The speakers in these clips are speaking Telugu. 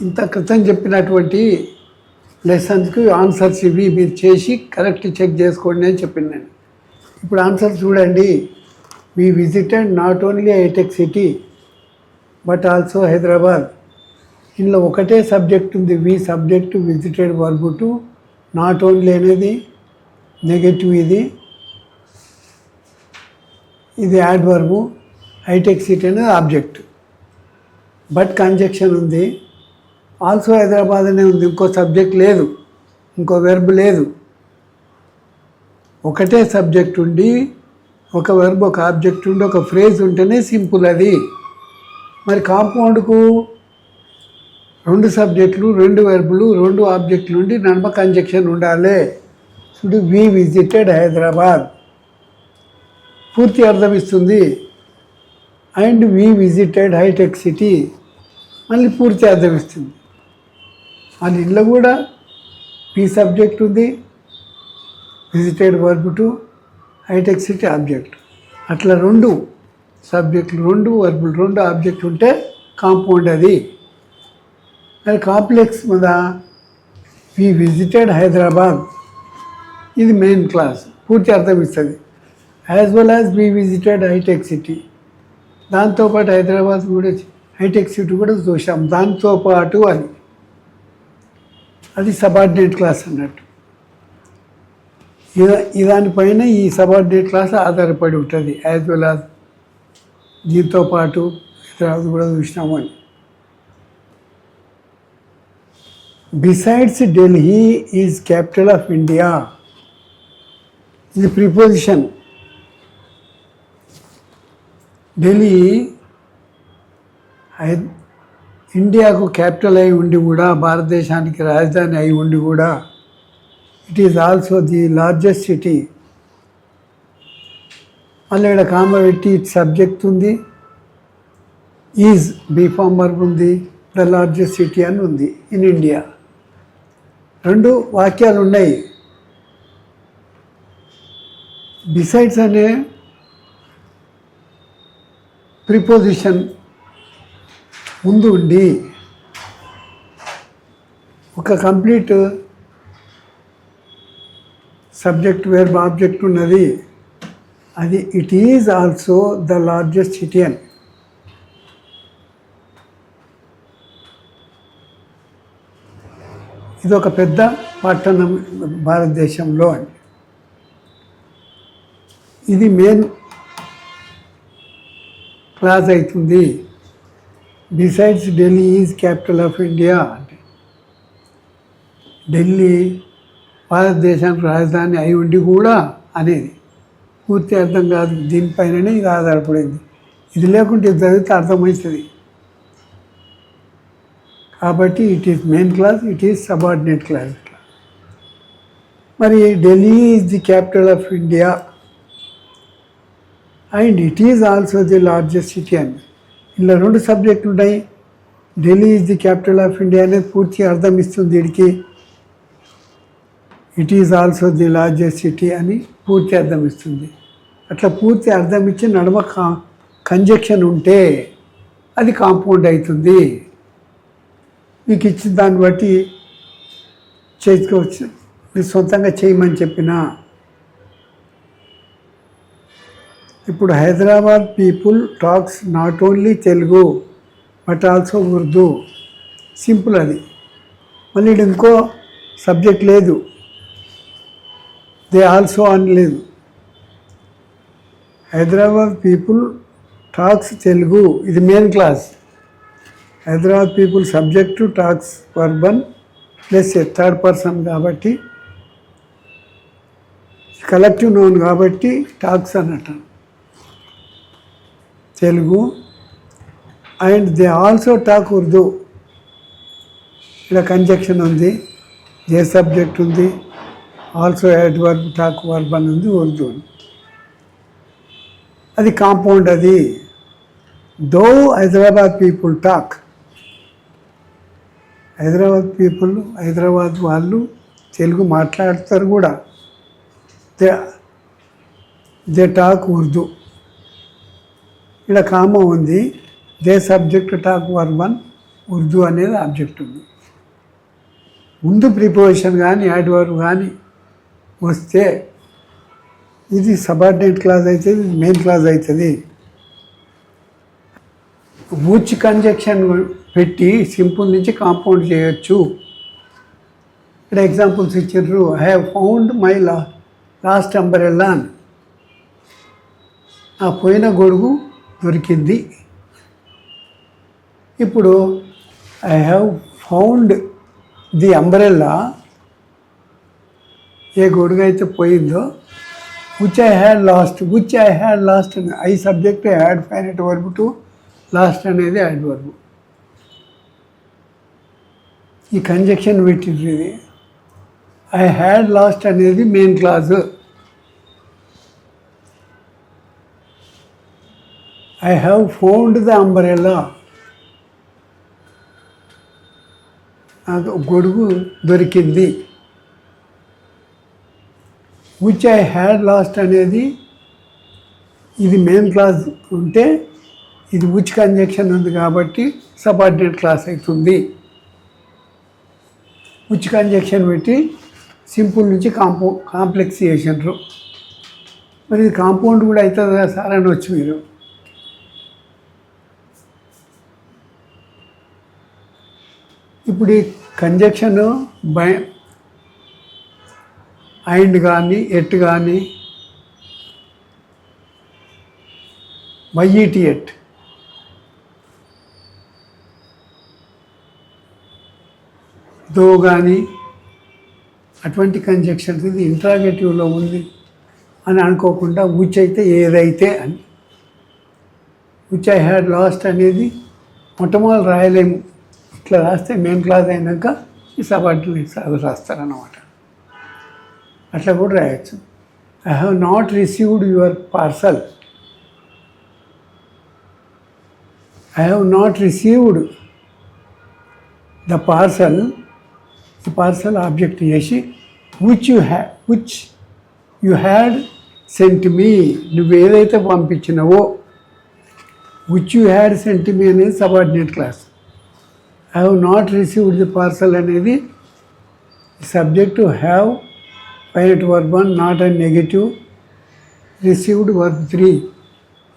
ఇంత క్రితం చెప్పినటువంటి లెసన్స్కి ఆన్సర్స్ ఇవి మీరు చేసి కరెక్ట్ చెక్ చేసుకోండి అని చెప్పింది నేను. ఇప్పుడు ఆన్సర్ చూడండి. we visited not only హైటెక్ సిటీ బట్ ఆల్సో హైదరాబాద్. ఇందులో ఒకటే సబ్జెక్ట్ ఉంది, we subject, visited verb two, not only అనేది నెగటివ్, ఇది యాడ్ వర్బు, హైటెక్ సిటీ అనేది ఆబ్జెక్ట్. బట్ కంజక్షన్ ఉంది. ఆల్సో హైదరాబాద్ అనే ఉంది, ఇంకో సబ్జెక్ట్ లేదు, ఇంకో వెర్బ్ లేదు. ఒకటే సబ్జెక్ట్ ఉండి ఒక వెర్బ్ ఒక ఆబ్జెక్ట్ ఉండి ఒక ఫ్రేజ్ ఉంటేనే సింపుల్ అది. మరి కాంపౌండ్కు 2 సబ్జెక్టులు 2 వెర్బులు 2 ఆబ్జెక్టులు ఉండి నడుమ కంజక్షన్ ఉండాలి. ఇప్పుడు వి విజిటెడ్ హైదరాబాద్ పూర్తి అర్థం ఇస్తుంది. అండ్ వి విజిటెడ్ హైటెక్ సిటీ మళ్ళీ పూర్తి అర్థం ఇస్తుంది. మళ్ళీ ఇంట్లో కూడా వి సబ్జెక్ట్ ఉంది, విజిటెడ్ వర్బ్ టు, హైటెక్ సిటీ ఆబ్జెక్ట్. అట్లా 2 సబ్జెక్టులు 2 వర్బులు 2 ఆబ్జెక్ట్ ఉంటే కాంపౌండ్ అది. మరి కాంప్లెక్స్ మీద వి విజిటెడ్ హైదరాబాద్ ఇది మెయిన్ క్లాస్ పూర్తి అర్థం ఇస్తుంది. As well as we visited హైటెక్ సిటీ, దాంతోపాటు హైదరాబాద్ కూడా హైటెక్ సిటీ కూడా చూసాం దాంతోపాటు అని. అది సబార్డినేట్ క్లాస్ అన్నట్టు. దానిపైన ఈ సబార్డినేట్ క్లాస్ ఆధారపడి ఉంటుంది. యాజ్ వెల్ యాజ్ దీంతో పాటు హైదరాబాద్ కూడా చూసినాము అని. Besides Delhi is capital of India, ఇది ప్రిపోజిషన్. ఢిల్లీ ఇండియాకు క్యాపిటల్ అయి ఉండి కూడా, భారతదేశానికి రాజధాని అయి ఉండి కూడా, it is also the largest city. మళ్ళీ ఇక్కడ కామ పెట్టి ఇట్ సబ్జెక్ట్ ఉంది, ఈజ్ బీఫామ్ వర్బ్ ఉంది, ద లార్జెస్ట్ సిటీ అని ఉంది ఇన్ ఇండియా. 2 వాక్యాలు ఉన్నాయి. బిసైడ్స్ అనే ప్రిపోజిషన్ ముందు ఉండి ఒక కంప్లీట్ సబ్జెక్ట్ వెర్బ్ ఆబ్జెక్ట్ ఉన్నది. అది it is also the largest city అని. ఇది ఒక పెద్ద పట్టణం భారతదేశంలో అని. ఇది మెయిన్ క్లాస్ అవుతుంది. Besides Delhi is capital of India అంటే ఢిల్లీ భారతదేశానికి రాజధాని అయి ఉండి కూడా అనేది పూర్తి అర్థం కాదు. దీనిపైననే ఇది ఆధారపడింది. ఇది లేకుంటే ఇది చదివితే అర్థమవుతుంది. కాబట్టి it is main clause, it is subordinate clause. మరి Delhi is the capital of India and it is also the largest city అని. ఇలా 2 సబ్జెక్టులు ఉన్నాయి. Delhi is the capital of India అనేది పూర్తి అర్థం ఇస్తుంది వీడికి. It is also the largest city అని పూర్తి అర్థం ఇస్తుంది. అట్లా పూర్తి అర్థం ఇచ్చి నడుమ కంజక్షన్ ఉంటే అది కాంపౌండ్ అవుతుంది. మీకు ఇచ్చిన దాన్ని బట్టి చేసుకోవచ్చు. మీరు సొంతంగా చేయమని చెప్పిన. ఇప్పుడు Hyderabad people talks not only Telugu but also Urdu. Simple అది. మళ్ళీ ఇంకో సబ్జెక్ట్ లేదు, దే ఆల్సో అని లేదు. హైదరాబాద్ పీపుల్ టాక్స్ తెలుగు ఇది main class. Hyderabad people subject talks వర్బన్ ప్లస్ థర్డ్ పర్సన్ కాబట్టి కలెక్టివ్ నౌన్ కాబట్టి టాక్స్ అన్నట్టు Telugu. And they also talk Urdu. ఇక్కడ కంజక్షన్ ఉంది, ఏ సబ్జెక్ట్ ఉంది, also add verb talk verb అని ఉంది ఉర్దూ. అది కాంపౌండ్. అది though Hyderabad people talk, Hyderabad వాళ్ళు తెలుగు మాట్లాడతారు కూడా. They talk Urdu. ఇక్కడ కామ ఉంది, దే సబ్జెక్ట్ టాక్ వర్బన్ ఉర్దూ అనేది ఆబ్జెక్ట్ ఉంది. ముందు ప్రిపోజిషన్ కానీ యాడ్వర్బ్ కానీ వస్తే ఇది సబార్డినేట్ క్లాజ్ అవుతుంది, మెయిన్ క్లాజ్ అవుతుంది. వుచ్ కంజక్షన్ పెట్టి సింపుల్ నుంచి కాంపౌండ్ చేయొచ్చు. ఇక్కడ ఎగ్జాంపుల్స్ ఇచ్చారు. I have found my lost umbrella అని. ఆ పోయిన గొడుగు దొరికింది. ఇప్పుడు I have found the umbrella, ఏ గొడుగు అయితే పోయిందో, విచ్ ఐ హ్యాడ్ లాస్ట్ అని I subject had finite verb two lost అనేది యాడ్వర్బ్. ఈ కంజక్షన్ పెట్టింది. ఇది ఐ హ్యాడ్ లాస్ట్ అనేది main clause. I have found the umbrella, నాకు గొడుగు దొరికింది. విచ్ ఐ హ్యాడ్ లాస్ట్ అనేది ఇది మెయిన్ క్లాస్ ఉంటే ఇది విచ్ కంజక్షన్ ఉంది కాబట్టి సబార్డినేట్ క్లాస్ అవుతుంది. విచ్ కంజక్షన్ పెట్టి సింపుల్ నుంచి కాంప్లెక్స్ చేసినారు. మరి ఇది కాంపౌండ్ కూడా అవుతుంది కదా సార్ అనొచ్చు మీరు. ఇప్పుడు ఈ కంజక్షన్ అండ్ కానీ ఎట్ కానీ వైఈటి ఎట్ దో కానీ అటువంటి కంజక్షన్స్ ఇది ఇంట్రాగేటివ్లో ఉంది అని అనుకోకుండా విచ్ అయితే ఏదైతే అని. విచ్ ఐ హ్యాడ్ లాస్ట్ అనేది మొట్టమొదటి రాయలేము. ఇట్లా రాస్తే మెయిన్ క్లాస్ అయినాక ఈ సబార్డినేట్స్ అది రాస్తారన్నమాట. అట్లా కూడా రాయొచ్చు. I have not received your parcel. I have not received the parcel. ఈ పార్సల్ ఆబ్జెక్ట్ చేసి which you had sent me, నువ్వు ఏదైతే పంపించినావో which you had sent me అనేది subordinate clause. I have not received the parcel అనేది subject have finite verb 1 not and negative received verb 3.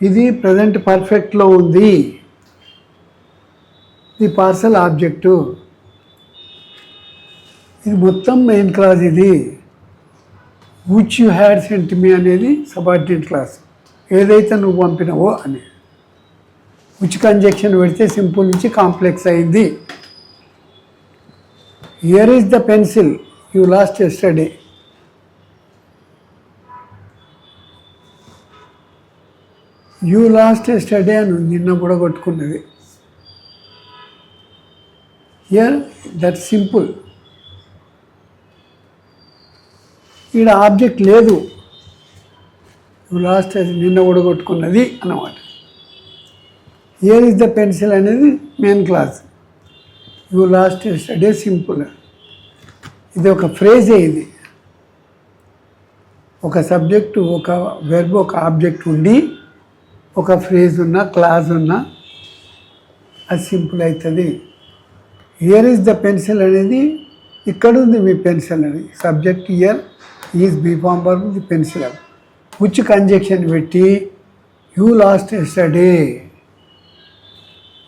ఇది ప్రజెంట్ పర్ఫెక్ట్లో ఉంది. ఇది పార్సల్ ఆబ్జెక్టు. ఇది మొత్తం మెయిన్ క్లాస్. ఇది which you had sent me అనేది సబార్డినేట్ క్లాస్, ఏదైతే నువ్వు పంపినావో అని. విచ్ కంజక్షన్ పెడితే సింపుల్ నుంచి కాంప్లెక్స్ అయింది. Here is the pencil you lost yesterday. You lost yesterday అని నిన్న కూడా కొట్టుకున్నది. Here that simple. ఈడ ఆబ్జెక్ట్ లేదు. యూ లాస్ట్ నిన్న కూడా కొట్టుకున్నది అన్నమాట. హియర్ ఈజ్ ద పెన్సిల్ అనేది main clause. You lost yesterday simple. ఇది ఒక ఫ్రేజే. ఇది ఒక సబ్జెక్టు, ఒక వెర్బ్, ఒక ఆబ్జెక్ట్ ఉండి ఒక ఫ్రేజ్ ఉన్న క్లాజ్ ఉన్న అది సింపుల్ అవుతుంది. హియర్ ఈజ్ ద పెన్సిల్ అనేది ఇక్కడ ఉంది మీ పెన్సిల్ అని. Subject here is be form verb, the pencil. Which conjunction పెట్టి you lost yesterday,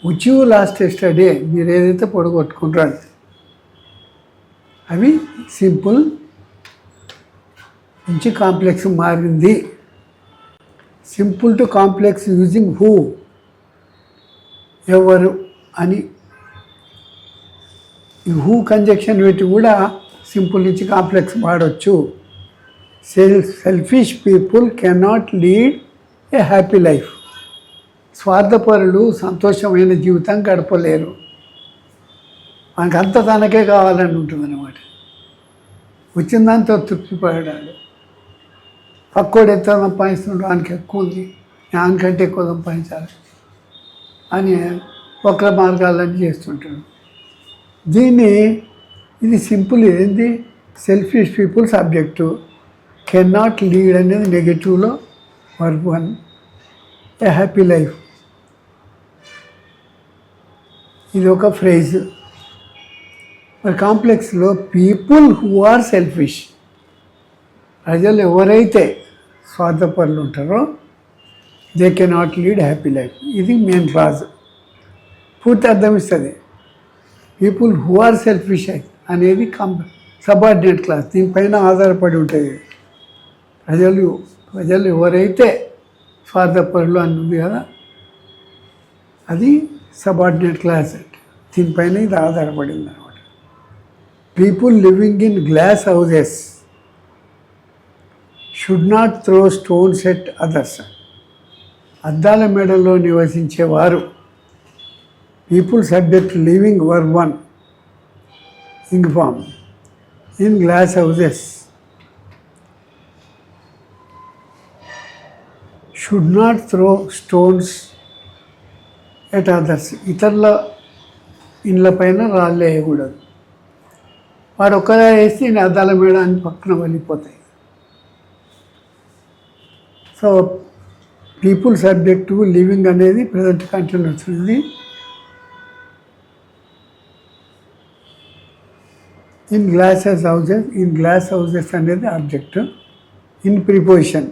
which you lost yesterday, మీరు ఏదైతే పొడగొట్టుకుంటారు అవి సింపుల్ నుంచి కాంప్లెక్స్ మారింది. Simple to complex using who, ఎవరు అని. ఈ హూ కంజక్షన్ పెట్టి కూడా సింపుల్ నుంచి కాంప్లెక్స్ వాడవచ్చు. Selfish people cannot lead a happy life. స్వార్థపరులు సంతోషమైన జీవితం గడపలేరు. మనకు అంత తనకే కావాలని ఉంటుంది అన్నమాట. వచ్చిందంతా తృప్తిపడాలి. పక్కోడు ఎంత సంపాదిస్తుండో ఆయనకి ఎక్కువ ఉంది, ఆయనకంటే ఎక్కువ సంపాదించాలి అని వక్ర మార్గాలన్నీ చేస్తుంటాడు. ఇది సింపుల్. ఏంది selfish people subject, cannot lead అనేది నెగటివ్లో వర్బ్ 1. ఏ హ్యాపీ లైఫ్. ఇది ఒక ఫ్రేజ్. మరి కాంప్లెక్స్లో పీపుల్ హూ ఆర్ సెల్ఫిష్, ప్రజలు ఎవరైతే స్వార్థపరులు ఉంటారో they cannot lead happy life. ఇది మెయిన్ క్లాజ్. పూర్తి అర్థం ఇస్తుంది. పీపుల్ హూ ఆర్ సెల్ఫిష్ అనేది సబార్డినేట్ క్లాస్, దీనిపైన ఆధారపడి ఉంటుంది. ప్రజలు ఎవరైతే స్వార్థపరులు అన్నది కదా, అది సబార్డినేట్ క్లాస్ అంటే దీనిపైన ఇది ఆధారపడింది అనమాట. People living in glass houses should not throw stones at others. అద్దాల మేడల్లో నివసించేవారు, people subject living verb one ing form in glass houses should not throw stones at others. ఇతరుల ఇండ్ల పైన రాళ్ళు వేయకూడదు. వాడు ఒక్కదా వేస్తే నేను అద్దాల మేడ అని పక్కన వెళ్ళిపోతాయి. సో పీపుల్ సబ్జెక్టు లివింగ్ అనేది ప్రజెంట్ కంటిన్యూస్ ఉంది. ఇన్ గ్లాస్ హౌజెస్ అనేది ఆబ్జెక్ట్. ఇన్ ప్రిపోజిషన్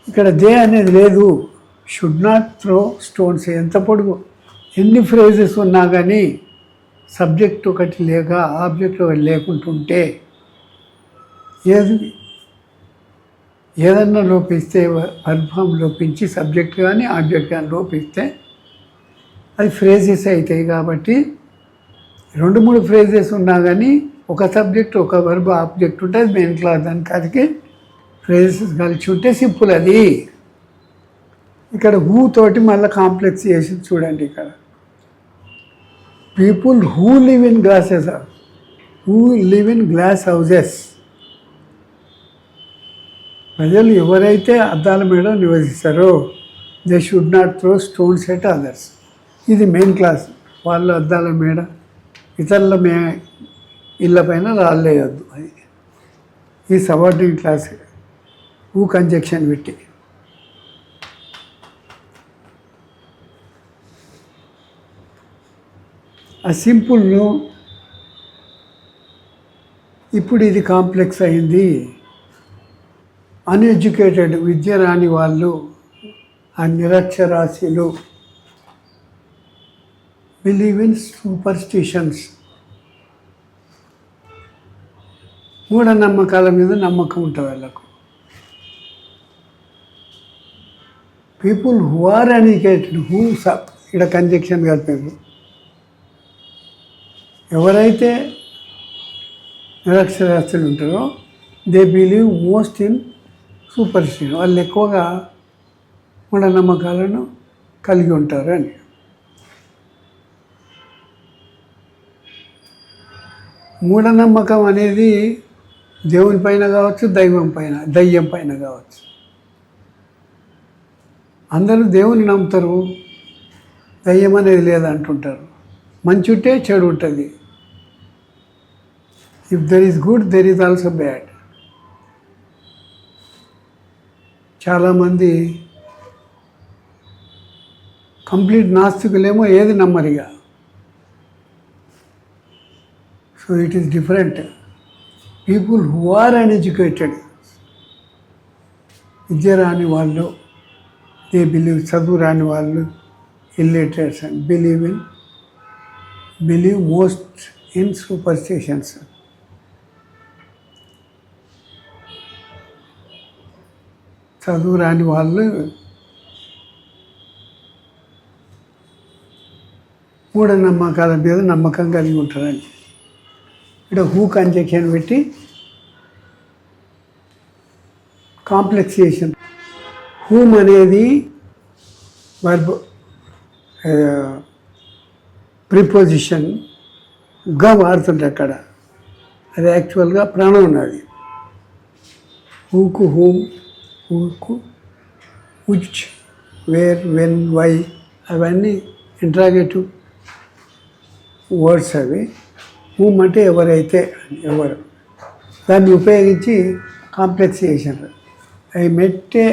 ఇక్కడ దే అనేది లేదు. Should not throw stones. ఎంత పొడుగు ఎన్ని ఫ్రేజెస్ ఉన్నా కానీ సబ్జెక్ట్ ఒకటి లేక ఆబ్జెక్ట్ ఒకటి లేకుంటుంటే ఏదన్నా లోపిస్తే వర్బ్ లోపించి సబ్జెక్ట్ కానీ ఆబ్జెక్ట్ కానీ లోపిస్తే అది ఫ్రేజెస్ అవుతాయి. కాబట్టి 2-3 ఫ్రేజెస్ ఉన్నా కానీ ఒక సబ్జెక్ట్ ఒక వర్బ్ ఆబ్జెక్ట్ ఉంటే అది మెయిన్ క్లాస్. దానికి ఫ్రేజెస్ కలిసి ఉంటే సింపుల్. అది ఇక్కడ హూ తోటి మళ్ళీ కాంప్లెక్స్ చేసి చూడండి. ఇక్కడ people who live in glass houses, ప్రజలు ఎవరైతే అద్దాల మేడ నివసిస్తారో they should not throw stones at others. ఇది మెయిన్ క్లాస్. వాళ్ళు అద్దాల మేడ ఇతరుల ఇళ్ళ పైన రాలేయద్దు. అది ఈ సబార్డినేట్ క్లాస్. హూ కంజక్షన్ పెట్టి ఆ సింపుల్ను ఇప్పుడు ఇది కాంప్లెక్స్ అయింది. అన్ఎడ్యుకేటెడ్, విద్య రాని వాళ్ళు, ఆ నిరక్షరాస్యులు బిలీవ్ ఇన్ సూపర్స్టిషన్స్, మూఢనమ్మకాల మీద నమ్మకం ఉంటుంది వాళ్ళకు. పీపుల్ హూ ఆర్ ఎడ్యుకేటెడ్, ఇక్కడ కంజక్షన్ కలిపారు. ఎవరైతే నిరక్షరాస్యులు ఉంటారో they believe most in superstition, వాళ్ళు ఎక్కువగా మూఢనమ్మకాలను కలిగి ఉంటారు అని. మూఢనమ్మకం అనేది దేవుని పైన కావచ్చు, దయ్యం పైన కావచ్చు. అందరూ దేవుని నమ్ముతారు, దయ్యం అనేది లేదంటుంటారు. మంచి ఉంటే చెడు ఉంటుంది. If there is good there is also bad. చాలామంది కంప్లీట్ నాస్తికులేమో ఏది నమ్మరిగా. So it is different. People who are uneducated, విద్య రాని వాళ్ళు, దే బిలీవ్, చదువు రాని వాళ్ళు, illiterates and believe most in superstitions. చదువు రాని వాళ్ళు మూఢనమ్మకాల మీద నమ్మకం కలిగి ఉంటారని. ఇక్కడ హూ కంజక్షన్ పెట్టి కాంప్లెక్సియేషన్. హూమ్ అనేది వర్బ్ ప్రిపోజిషన్గా వాడుతుంటే అక్కడ అది యాక్చువల్గా ప్రొనౌన్. అది హూకు హూమ్, హూకు విచ్, వేర్, వెన్, వై అవన్నీ ఇంట్రాగేటివ్ వర్డ్స్ అవి. హూమ్ అంటే ఎవరైతే, ఎవరు, దాన్ని ఉపయోగించి కాంప్లెక్సియేషన్. I met a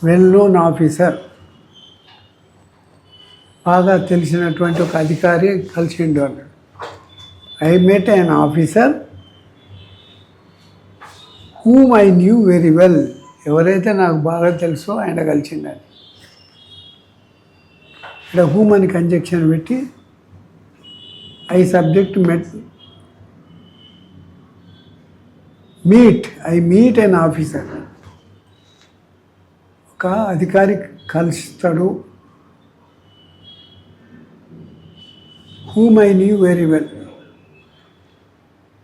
well known officer, బాగా తెలిసినటువంటి ఒక అధికారి కలిసిండు అన్నాడు. I met an officer whom I knew very well, ఎవరైతే నాకు బాగా తెలుసో ఆయన కలిసిండని. ఇక్కడ హూమ్ అని కంజక్షన్ పెట్టి I subject I meet an officer, ఒక అధికారి కలుస్తాడు. Whom I knew very well,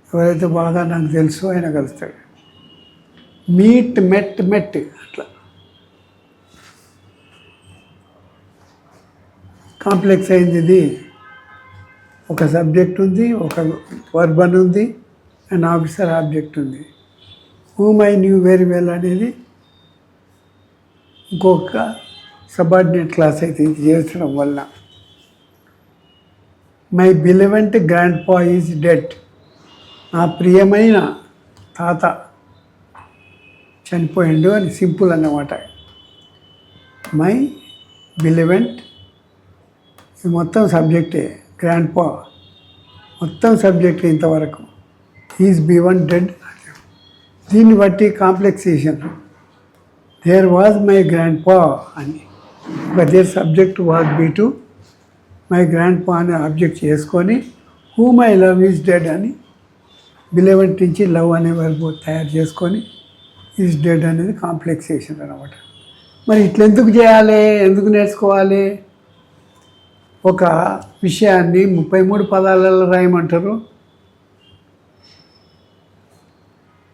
ఎవరైతే బాగా నాకు తెలుసో ఆయన కలుస్తాడు. మెట్ అట్లా కాంప్లెక్స్ అయింది ఇది. ఒక సబ్జెక్ట్ ఉంది, ఒక వర్బ్ అని ఉంది, అండ్ ఆఫీసర్ ఆబ్జెక్ట్ ఉంది. Whom I knew very well అనేది ఇంకొక సబార్డినేట్ క్లాస్ అయితే ఇది చేర్చడం వల్ల. మై బిలివెంట్ గ్రాండ్ పా ఈజ్ డెడ్, నా ప్రియమైన తాత చనిపోయిండు అని సింపుల్ అన్నమాట. మై బిలివెంట్ ఇది మొత్తం సబ్జెక్టే, గ్రాండ్ పా మొత్తం సబ్జెక్ట్ ఇంతవరకు. ఈజ్ B1 డెడ్, దీన్ని బట్టి కాంప్లెక్సేషన్ there was my grandpa అని, ఒక there subject was B2, my grandpa అని ఆబ్జెక్ట్ చేసుకొని whom I love is dead అని బిలెవెంట్ నుంచి లవ్ అనే వర్బ్ తయారు చేసుకొని ఈజ్ డెడ్ అనేది కాంప్లెక్సేషన్ అనమాట. మరి ఇట్లెందుకు చేయాలి, ఎందుకు నేర్చుకోవాలి? ఒక విషయాన్ని 33 పదాలలో రాయమంటారు,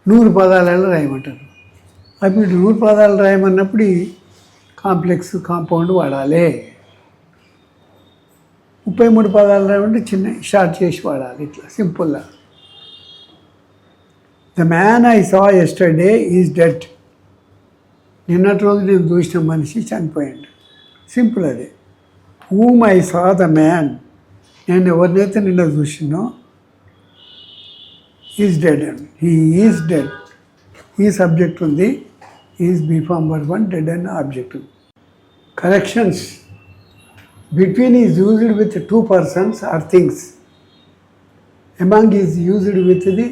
100 పదాలలో రాయమంటారు. అప్పుడు 100 పదాలు రాయమన్నప్పుడు కాంప్లెక్స్ కాంపౌండ్ వాడాలి. 33 పదాలు రాయమంటే చిన్న షార్ట్ చేసి వాడాలి. ఇట్లా సింపుల్గా. The man I saw yesterday is dead, నిన్నటి రోజు నేను చూసిన మనిషి చనిపోయాడు. సింపుల్ అది. Whom I saw the man, నేను ఎవరినైతే నిన్న చూసినో ఈజ్ డెడ్ అండి. హీ ఈజ్ డెడ్, ఈ సబ్జెక్ట్ ఉంది, is B form verb 1, dead అని ఆబ్జెక్ట్ ఉంది. Corrections between is used with 2 persons or things, among is used with the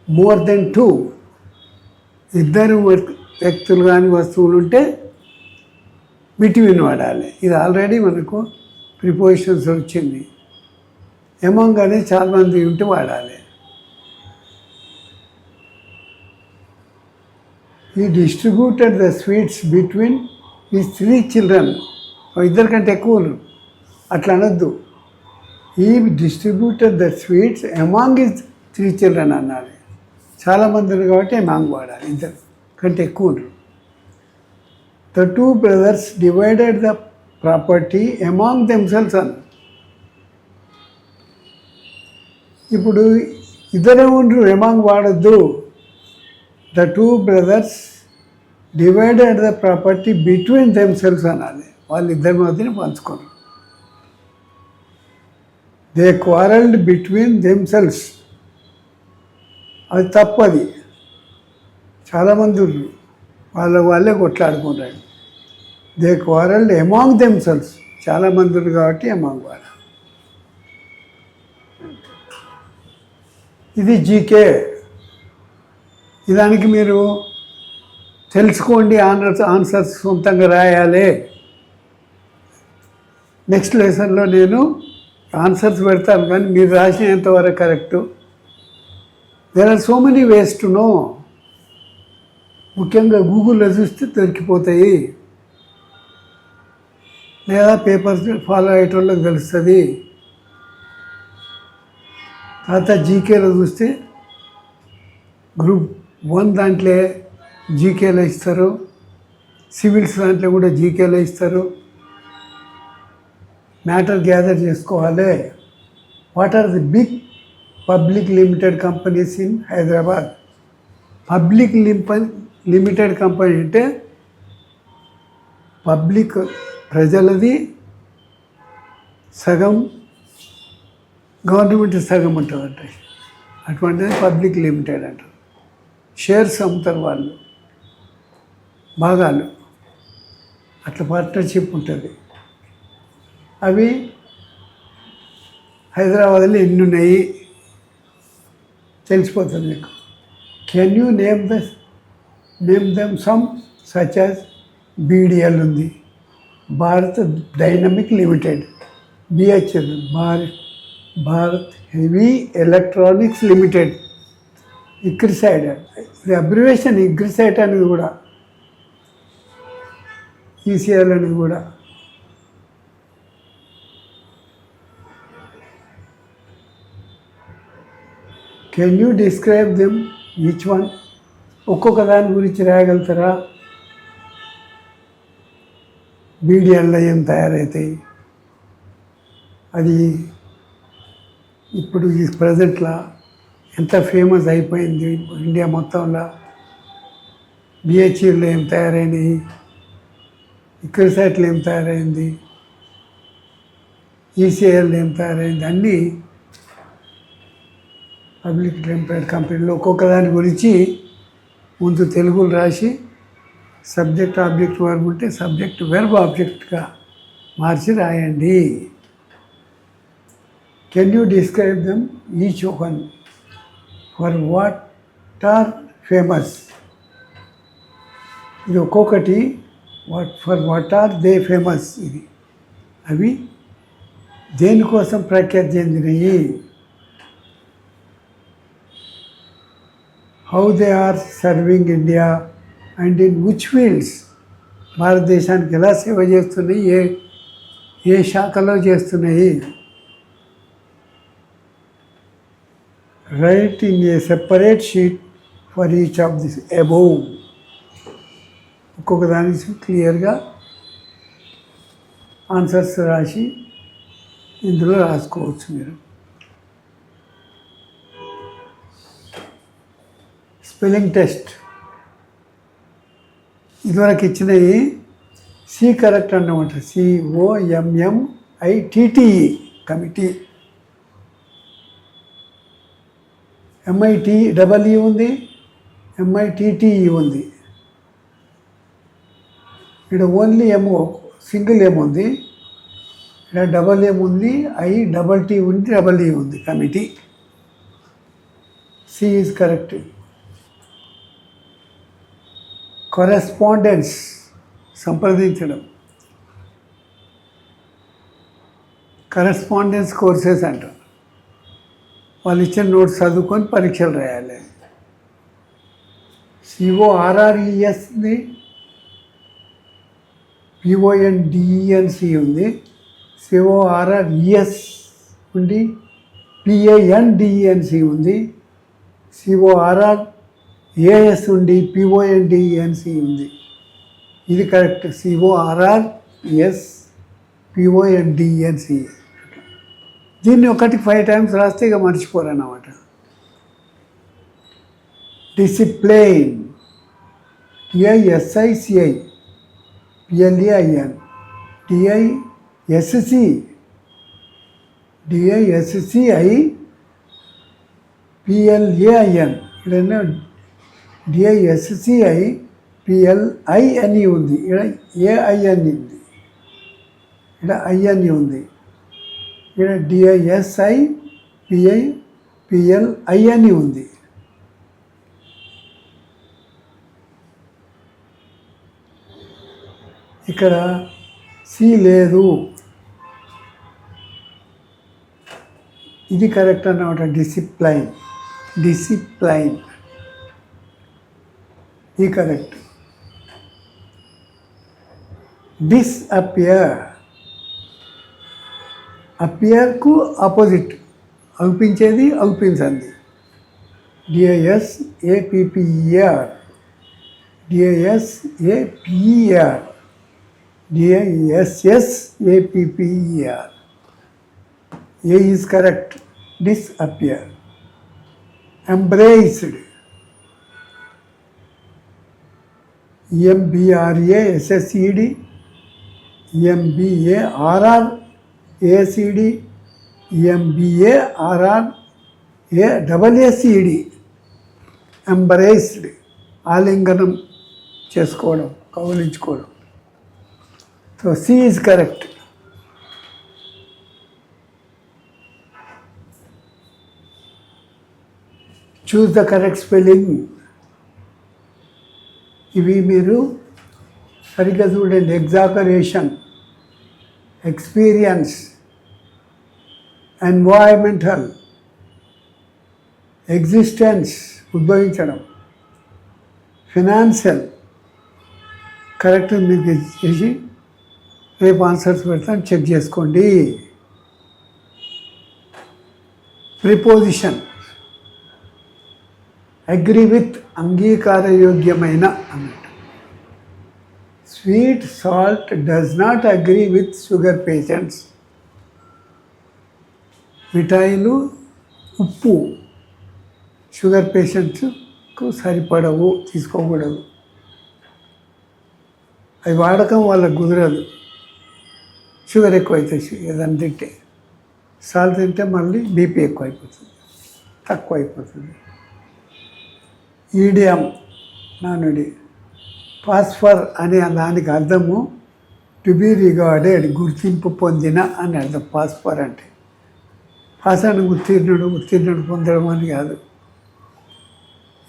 more than 2, ఇద్దరు వ్యక్తులు కానీ వస్తువులు ఉంటే బిట్వీన్ వాడాలి. ఇది ఆల్రెడీ మనకు ప్రిపోజిషన్స్ వచ్చింది. ఎమాంగ్ అనేది చాలామంది ఉంటే వాడాలి. ఈ డిస్ట్రిబ్యూటెడ్ ద స్వీట్స్ బిట్వీన్ ఈ 3 children, ఇద్దరికంటే ఎక్కువ అట్లా అనొద్దు. ఈ distributed the sweets among is 3 children అనాలి. చాలామంది ఉన్నారు కాబట్టి ఎమాంగ్ వాడాలి, ఇద్దరు కంటే ఎక్కువ ఉండరు. The 2 brothers divided the property among themselves అన్నారు. ఇప్పుడు ఇద్దరే ఉండరు, ఎమాంగ్ వాడద్దు. The 2 brothers divided the property between themselves అనాలి. వాళ్ళిద్దరి మధ్యన పంచుకోరు. దే క్వారల్డ్ బిట్వీన్ దెమ్సెల్వ్స్, అది తప్పది. చాలామంది వాళ్ళే కొట్లాడుకుంటారు. దే క్వారల్డ్ ఎమాంగ్ దెమ్సెల్వ్స్, చాలామంది కాబట్టి ఎమాంగ్ వాడాలి. ఇది జీకే. దానికి మీరు తెలుసుకోండి, ఆన్సర్స్ సొంతంగా రాయాలి. నెక్స్ట్ లెసన్లో నేను ఆన్సర్స్ పెడతాను, కానీ మీరు రాసినంతవరకు correct. There are so many ways to know. ముఖ్యంగా గూగుల్లో చూస్తే దొరికిపోతాయి, లేదా పేపర్స్ ఫాలో అయ్యేటోళ్ళకి తెలుస్తుంది. తర్వాత జీకేలో చూస్తే గ్రూప్ 1 దాంట్లో జీకేలో ఇస్తారు, సివిల్స్ దాంట్లో కూడా జీకేలో ఇస్తారు. మ్యాటర్ గ్యాదర్ చేసుకోవాలి. What are the big public limited companies in Hyderabad? Public limited company అంటే పబ్లిక్ ప్రజలది సగం, గవర్నమెంట్ సగం ఉంటుందంట. అటువంటిది పబ్లిక్ లిమిటెడ్ అంటారు. షేర్స్ అమ్ముతారు వాళ్ళు. భాగాలు, అట్లా పార్ట్నర్షిప్ ఉంటుంది. అవి హైదరాబాద్లో ఎన్ని ఉన్నాయి తెలిసిపోతుంది మీకు. Can you name them some such as BDL ఉంది, Bharat dynamic limited, BHEL Bharat heavy electronics limited, ICRISAT, ఇది అబ్రివేషన్ ఇగ్రిసైడ్ అనేది కూడా, ఈసీఎల్ అనేది కూడా. Can you describe them each one, ఒక్కొక్క దాని గురించి రాయగలుగుతారా? బీడిఎల్లో ఏం తయారవుతాయి, అది ఇప్పుడు ఈ ప్రజెంట్లో ఎంత ఫేమస్ అయిపోయింది ఇండియా మొత్తంలో, బిహెచ్ఈలో ఏం తయారైనవి, ఇక్రిసైట్లో ఏం తయారైంది, ఈసీఎల్ ఏం తయారైంది, అన్నీ పబ్లిక్ లిమిటెడ్ కంపెనీలో ఒక్కొక్క దాని గురించి ముందు తెలుగులో రాసి సబ్జెక్ట్ ఆబ్జెక్ట్ వర్బ్ ఉంటే సబ్జెక్ట్ వెర్బ్ ఆబ్జెక్ట్గా మార్చి రాయండి. Can you describe them each one for what are famous, ఇది ఒక్కొక్కటి for what are they famous, ఇది అవి దేనికోసం ప్రఖ్యాతి చెందినవి. How they are serving India and in which fields, భారతదేశానికి ఎలా సేవ చేస్తున్నాయి, ఏ శాఖలో చేస్తున్నాయి. Write in a separate sheet for each of this above, ఒక్కొక్క దానికి క్లియర్గా ఆన్సర్స్ రాసి ఇందులో రాసుకోవచ్చు మీరు. స్పెల్లింగ్ టెస్ట్ ఇదివరకు ఇచ్చినవి సి కరెక్ట్ అన్నమాట, COMMITTE కమిటీ, MITEE ఉంది, MITTE ఉంది. ఇక్కడ ఓన్లీ ఏమో సింగిల్ ఏముంది, ఇక్కడ డబల్ ఏముంది, ITT ఉంది, EE ఉంది, committee. C is correct. Correspondence సంప్రదించడం, కరెస్పాండెన్స్ కోర్సెస్ అంటారు. వాళ్ళు ఇచ్చిన నోట్స్ చదువుకొని పరీక్షలు రాయాలి. CORRES ఉంది, PONDENC ఉంది, CORRES ఉంది, PANDENC ఉంది, CORRES ఉంది, PONDENC ఉంది. ఇది కరెక్ట్. CORRES PONDENC. దీన్ని ఒకటికి 5 times రాస్తే ఇక మర్చిపోరన్నమాట. Discipline, DISCI PLAIN, DISCI PLAIN, ఇక్కడ DISCI PLINE ఉంది, ఇక్కడ AIN ఉంది, ఇక్కడ IN ఉంది, ఇక్కడ DISI PLINE ఉంది. ఇక్కడ సి లేదు, ఇది కరెక్ట్ అన్నమాట. డిసిప్లైన్ ఇది కరెక్ట్. అపియర్కు ఆపోజిట్, అగుపించేది, అగుపించండి. DISAPPER, DISSAPPER. A is correct. Disappear. Embraced, EMBRASSED, EMBARRACD, EMBARRASSED. Embraced, ఆలింగనం చేసుకోవడం. కౌలించుకోవడం. So C is correct. Choose the correct spelling. ఇవి మీరు సరిగ్గా చూడండి. ఎగ్జాగరేషన్, ఎక్స్పీరియన్స్, ఎన్వైరన్మెంటల్, ఎగ్జిస్టెన్స్ ఉద్భవించడం, ఫినాన్షియల్ కరెక్ట్ మీకు చేసి రేపు ఆన్సర్స్ పెడతాను, చెక్ చేసుకోండి. ప్రిపోజిషన్ అగ్రీ విత్ అంగీకారయోగ్యమైన అన్నట్టు. Sweet salt does not agree with sugar patients. మిఠాయిలు ఉప్పు షుగర్ పేషెంట్స్కు సరిపడవు, తీసుకోకూడదు. అవి వాడకం వాళ్ళకు కుదరదు. షుగర్ ఎక్కువైతుంది ఏదైనా తింటే. సాల్ట్ తింటే మళ్ళీ బీపీ ఎక్కువైపోతుంది, తక్కువ అయిపోతుంది. ఈడియం నానుడి. ఫాస్ఫర్ అనే దానికి అర్థము టు బి రిగార్డెడ్, గుర్తింపు పొందిన అని అర్థం. ఫాస్ఫర్ అంటే పాసాన్ని ఉత్తీర్ణుడు పొందడం అని కాదు.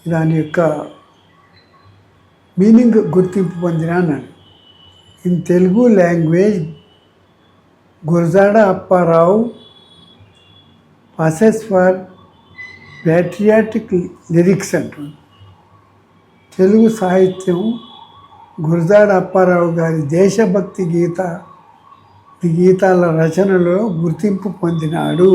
దాని యొక్క మీనింగ్ గుర్తింపు పొందిన అన్నాడు. In Telugu language Gurajada Apparao passes for patriotic lyrics అంటుంది. తెలుగు సాహిత్యం గురజాడ అప్పారావు గారి దేశభక్తి గీతాల రచనలో గుర్తింపు పొందినాడు.